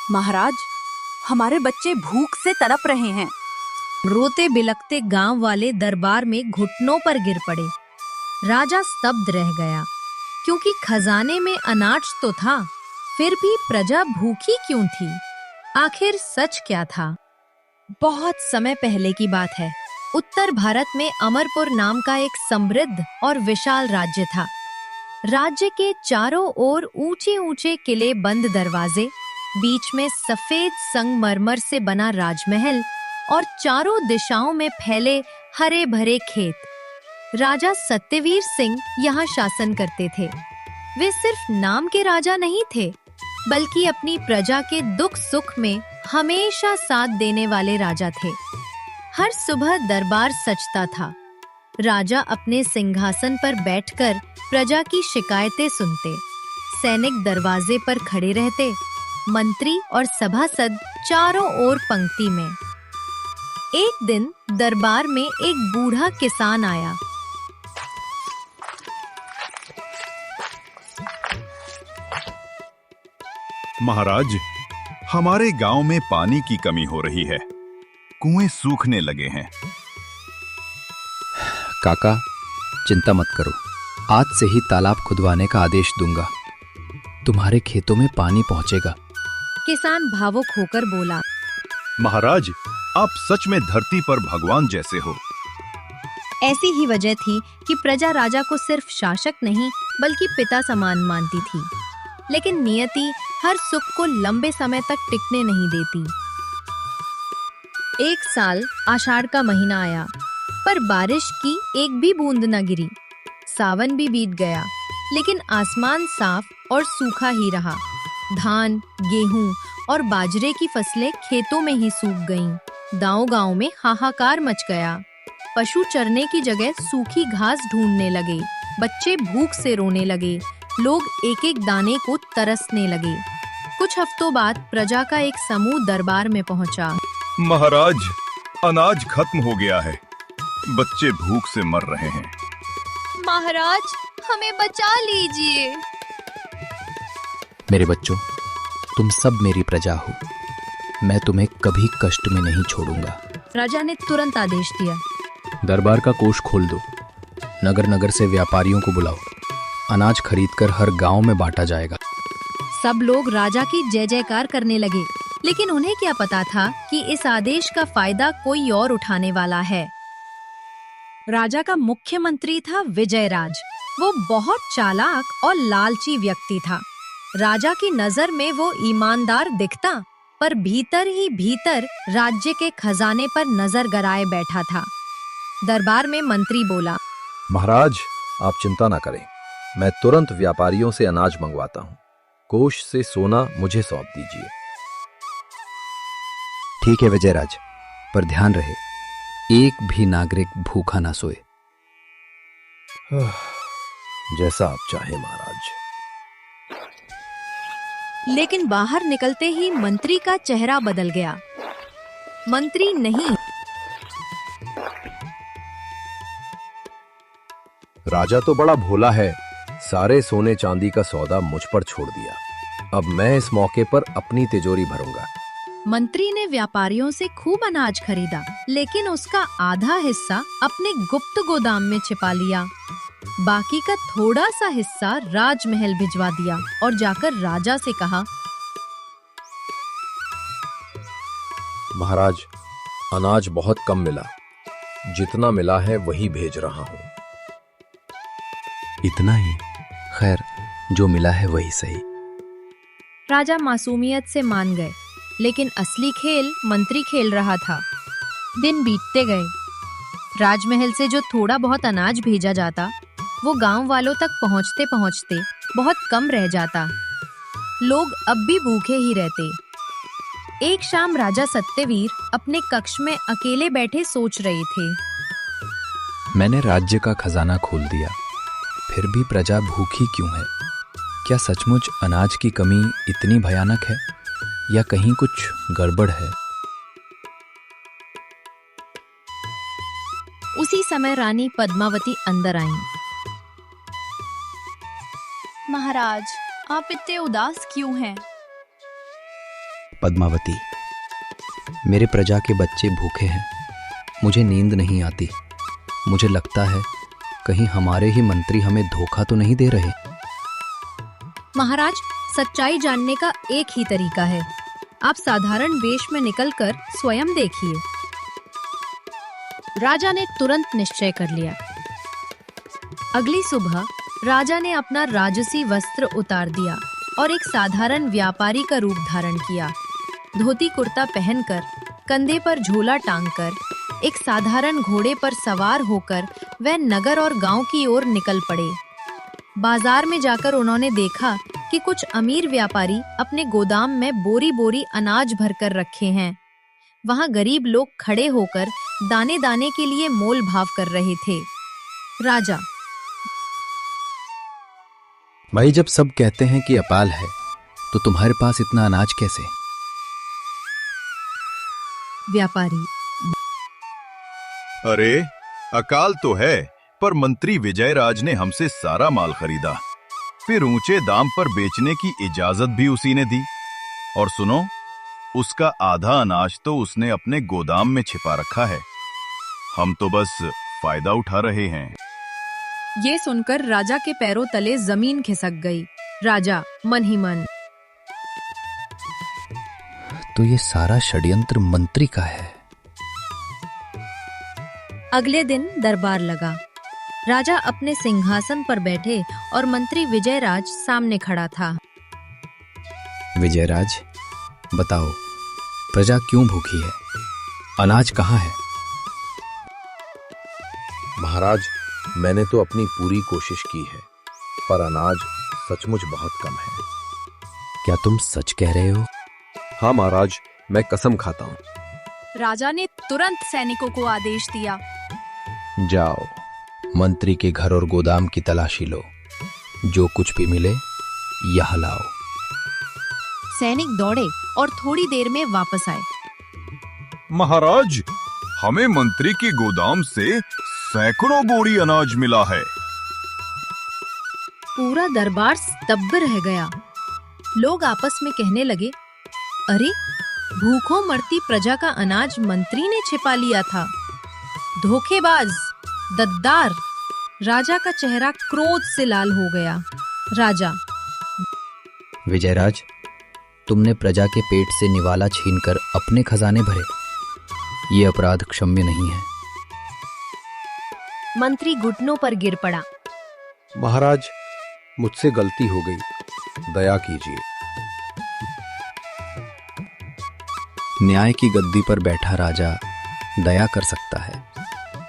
महाराज, हमारे बच्चे भूख से तड़प रहे हैं। रोते बिलखते गांव वाले दरबार में घुटनों पर गिर पड़े। राजा स्तब्ध रह गया, क्योंकि खजाने में अनाज तो था, फिर भी प्रजा भूखी क्यों थी? आखिर सच क्या था? बहुत समय पहले की बात है। उत्तर भारत में अमरपुर नाम का एक समृद्ध और विशाल राज्य था। राज्य के चारों ओर ऊंचे ऊंचे किले, बंद दरवाजे, बीच में सफेद संगमरमर से बना राजमहल और चारों दिशाओं में फैले हरे भरे खेत। राजा सत्यवीर सिंह यहाँ शासन करते थे। वे सिर्फ नाम के राजा नहीं थे, बल्कि अपनी प्रजा के दुख सुख में हमेशा साथ देने वाले राजा थे। हर सुबह दरबार सजता था। राजा अपने सिंहासन पर बैठकर प्रजा की शिकायतें सुनते। सैनिक दरवाजे पर खड़े रहते, मंत्री और सभासद चारों ओर पंक्ति में। एक दिन दरबार में एक बूढ़ा किसान आया। महाराज, हमारे गांव में पानी की कमी हो रही है। कुएं सूखने लगे हैं। काका, चिंता मत करो, आज से ही तालाब खुदवाने का आदेश दूंगा। तुम्हारे खेतों में पानी पहुंचेगा। किसान भावुक होकर बोला, महाराज, आप सच में धरती पर भगवान जैसे हो। ऐसी ही वजह थी कि प्रजा राजा को सिर्फ शासक नहीं, बल्कि पिता समान मानती थी। लेकिन नियति हर सुख को लंबे समय तक टिकने नहीं देती। एक साल आषाढ़ का महीना आया, पर बारिश की एक भी बूंद न गिरी। सावन भी बीत गया, लेकिन आसमान साफ और सूखा ही रहा। धान, गेहूं और बाजरे की फसलें खेतों में ही सूख गईं। गांव-गांव में हाहाकार मच गया। पशु चरने की जगह सूखी घास ढूंढने लगे। बच्चे भूख से रोने लगे। लोग एक एक दाने को तरसने लगे। कुछ हफ्तों बाद प्रजा का एक समूह दरबार में पहुंचा। महाराज, अनाज खत्म हो गया है। बच्चे भूख से मर रहे हैं। महाराज, हमें बचा लीजिए। मेरे बच्चों, तुम सब मेरी प्रजा हो। मैं तुम्हें कभी कष्ट में नहीं छोड़ूंगा। राजा ने तुरंत आदेश दिया, दरबार का कोष खोल दो। नगर नगर से व्यापारियों को बुलाओ। अनाज खरीदकर हर गांव में बांटा जाएगा। सब लोग राजा की जय जयकार करने लगे, लेकिन उन्हें क्या पता था कि इस आदेश का फायदा कोई और उठाने वाला है। राजा का मुख्यमंत्री था विजयराज। वो बहुत चालाक और लालची व्यक्ति था। राजा की नजर में वो ईमानदार दिखता, पर भीतर ही भीतर राज्य के खजाने पर नजर गड़ाए बैठा था। दरबार में मंत्री बोला, महाराज, आप चिंता न करें, मैं तुरंत व्यापारियों से अनाज मंगवाता हूँ। कोष से सोना मुझे सौंप दीजिए। ठीक है विजयराज, पर ध्यान रहे, एक भी नागरिक भूखा ना सोए। जैसा आप चाहें महाराज। लेकिन बाहर निकलते ही मंत्री का चेहरा बदल गया। मंत्री नहीं, राजा तो बड़ा भोला है, सारे सोने चांदी का सौदा मुझ पर छोड़ दिया। अब मैं इस मौके पर अपनी तिजोरी भरूंगा। मंत्री ने व्यापारियों से खूब अनाज खरीदा, लेकिन उसका आधा हिस्सा अपने गुप्त गोदाम में छिपा लिया। बाकी का थोड़ा सा हिस्सा राजमहल भिजवा दिया और जाकर राजा से कहा, महाराज, अनाज बहुत कम मिला। जितना मिला है वही भेज रहा हूँ। इतना ही? खैर, जो मिला है वही सही। राजा मासूमियत से मान गए, लेकिन असली खेल मंत्री खेल रहा था। दिन बीतते गए। राजमहल से जो थोड़ा बहुत अनाज भेजा जाता, वो गांव वालों तक पहुंचते पहुंचते बहुत कम रह जाता। लोग अब भी भूखे ही रहते। एक शाम राजा सत्यवीर अपने कक्ष में अकेले बैठे सोच रहे थे। मैंने राज्य का खजाना खोल दिया, फिर भी प्रजा भूखी क्यों है? क्या सचमुच अनाज की कमी इतनी भयानक है, या कहीं कुछ गड़बड़ है? उसी समय रानी पद्मावती अंदर आईं। महाराज, आप इतने उदास क्यों हैं? पद्मावती, मेरे प्रजा के बच्चे भूखे हैं। मुझे नींद नहीं आती। मुझे लगता है कहीं हमारे ही मंत्री हमें धोखा तो नहीं दे रहे। महाराज, सच्चाई जानने का एक ही तरीका है। आप साधारण वेश में निकलकर स्वयं देखिए। राजा ने तुरंत निश्चय कर लिया। अगली सुबह राजा ने अपना राजसी वस्त्र उतार दिया और एक साधारण व्यापारी का रूप धारण किया। धोती कुर्ता पहनकर, कंधे पर झोला टांगकर, एक साधारण घोड़े पर सवार होकर वह नगर और गांव की ओर निकल पड़े। बाजार में जाकर उन्होंने देखा कि कुछ अमीर व्यापारी अपने गोदाम में बोरी बोरी अनाज भरकर रखे हैं। वहां गरीब लोग खड़े होकर दाने दाने के लिए मोल भाव कर रहे थे। राजा: भाई, जब सब कहते हैं कि अकाल है, तो तुम्हारे पास इतना अनाज कैसे? व्यापारी: अरे, अकाल तो है, पर मंत्री विजयराज ने हमसे सारा माल खरीदा, फिर ऊंचे दाम पर बेचने की इजाजत भी उसी ने दी। और सुनो, उसका आधा अनाज तो उसने अपने गोदाम में छिपा रखा है। हम तो बस फायदा उठा रहे हैं। ये सुनकर राजा के पैरों तले जमीन खिसक गई। राजा मन ही मन: तो ये सारा षड्यंत्र मंत्री का है। अगले दिन दरबार लगा। राजा अपने सिंहासन पर बैठे और मंत्री विजयराज सामने खड़ा था। विजयराज, बताओ, प्रजा क्यों भूखी है? अनाज कहाँ है? महाराज, मैंने तो अपनी पूरी कोशिश की है, पर अनाज सचमुच बहुत कम है। क्या तुम सच कह रहे हो? हाँ महाराज, मैं कसम खाता हूँ। राजा ने तुरंत सैनिकों को आदेश दिया। जाओ, मंत्री के घर और गोदाम की तलाशी लो। जो कुछ भी मिले यहाँ लाओ। सैनिक दौड़े और थोड़ी देर में वापस आए। महाराज, हमें मंत्री के गोदाम से सैकड़ों बोरी अनाज मिला है। पूरा दरबार स्तब्ध रह गया। लोग आपस में कहने लगे, अरे, भूखों मरती प्रजा का अनाज मंत्री ने छिपा लिया था। धोखेबाज, गद्दार। राजा का चेहरा क्रोध से लाल हो गया। राजा: विजयराज, तुमने प्रजा के पेट से निवाला छीनकर अपने खजाने भरे। ये अपराध क्षम्य नहीं है। मंत्री घुटनों पर गिर पड़ा। महाराज, मुझसे गलती हो गई, दया कीजिए। न्याय की गद्दी पर बैठा राजा दया कर सकता है,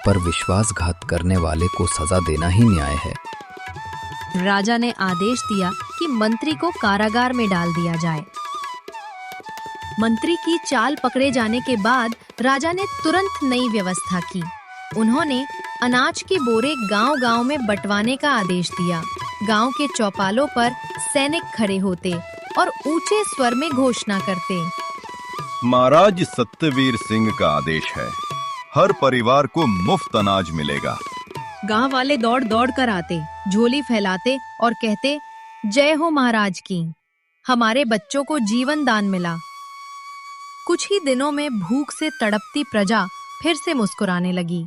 पर विश्वासघात करने वाले को सजा देना ही न्याय है। राजा ने आदेश दिया कि मंत्री को कारागार में डाल दिया जाए। मंत्री की चाल पकड़े जाने के बाद राजा ने तुरंत नई व्यवस्था की। उन्होंने अनाज के बोरे गांव-गांव में बंटवाने का आदेश दिया। गांव के चौपालों पर सैनिक खड़े होते और ऊंचे स्वर में घोषणा करते। महाराज सत्यवीर सिंह का आदेश है, हर परिवार को मुफ्त अनाज मिलेगा। गांव वाले दौड़ दौड़ कर आते, झोली फैलाते और कहते, जय हो महाराज की, हमारे बच्चों को जीवन दान मिला। कुछ ही दिनों में भूख से तड़पती प्रजा फिर से मुस्कुराने लगी।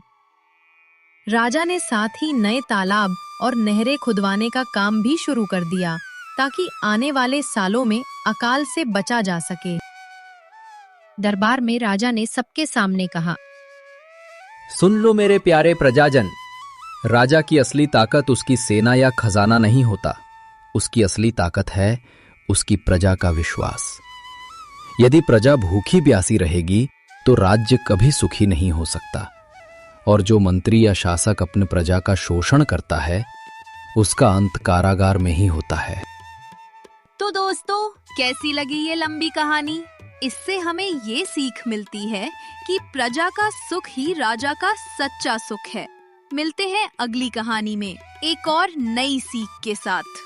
राजा ने साथ ही नए तालाब और नहरें खुदवाने का काम भी शुरू कर दिया, ताकि आने वाले सालों में अकाल से बचा जा सके। दरबार में राजा ने सबके सामने कहा, सुन लो मेरे प्यारे प्रजाजन, राजा की असली ताकत उसकी सेना या खजाना नहीं होता। उसकी असली ताकत है उसकी प्रजा का विश्वास। यदि प्रजा भूखी प्यासी रहेगी तो राज्य कभी सुखी नहीं हो सकता। और जो मंत्री या शासक अपने प्रजा का शोषण करता है, उसका अंत कारागार में ही होता है। तो दोस्तों, कैसी लगी ये लंबी कहानी? इससे हमें ये सीख मिलती है कि प्रजा का सुख ही राजा का सच्चा सुख है। मिलते हैं अगली कहानी में एक और नई सीख के साथ।